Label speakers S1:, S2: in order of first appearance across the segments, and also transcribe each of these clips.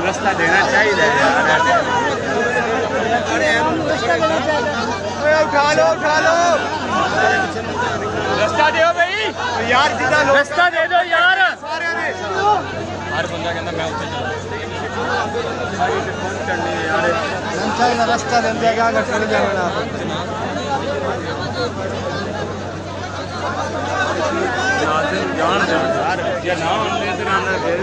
S1: रास्ता देना चाहिए उठा लो रास्ता दो भाई यार जिदा रास्ता दे दो यार सारे ने हर बंदा कहता मैं उत्ते चलना यार चाहिए रास्ता देंगे आगे चल जाना जान यार या ना होने तो ना फिर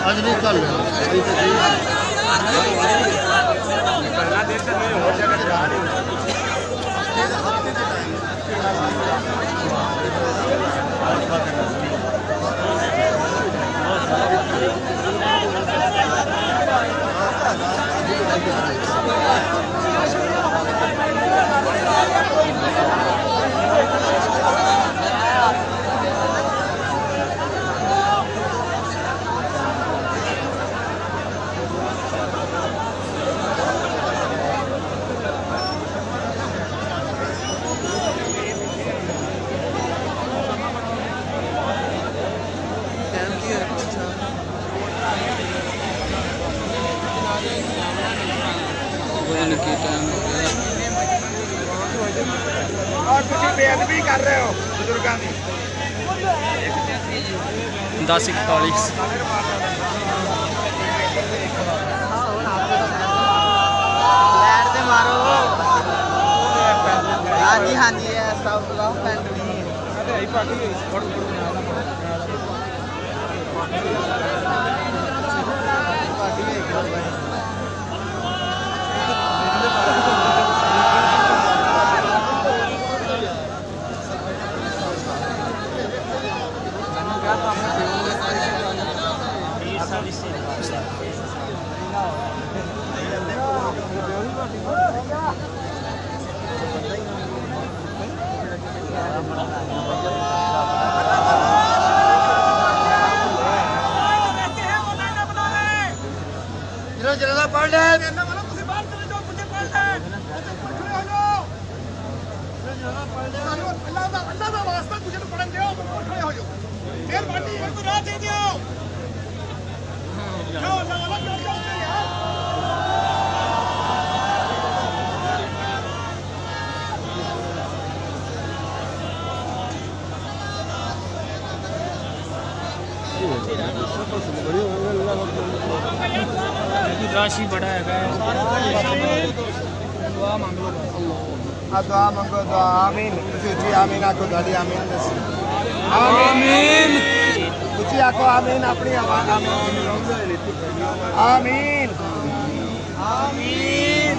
S2: आज नहीं कल
S1: बेअदबी कर रहे हो बुजुर्गों की
S3: 10:41
S4: मारो हाँ जी सब बुलाओ पेंट
S1: जरा पढ़ ले
S3: राशि बड़ा है दुआ मांगो
S1: दुआ आमीन जी आमीन आको दादी आमीन
S3: आमीन
S1: कुछ आको आमीन अपनी आमीन आमीन आमीन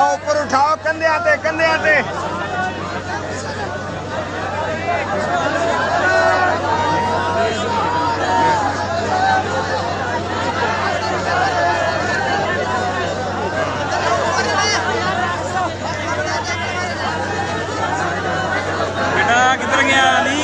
S1: ऊपर उठाओ कंधे आते
S3: बेटा किधर गया अली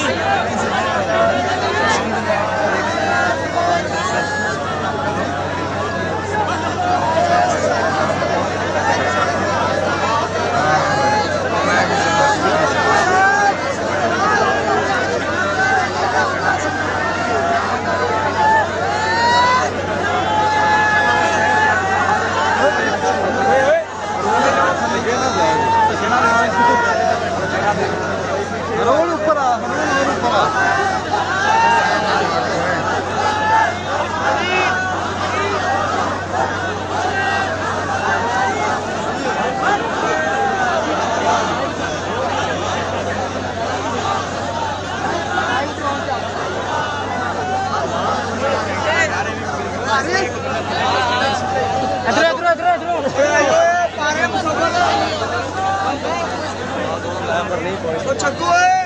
S1: ਪਰ ਨਹੀਂ ਕੋਈ
S4: ਉਹ ਛੱਕੂ ਓਏ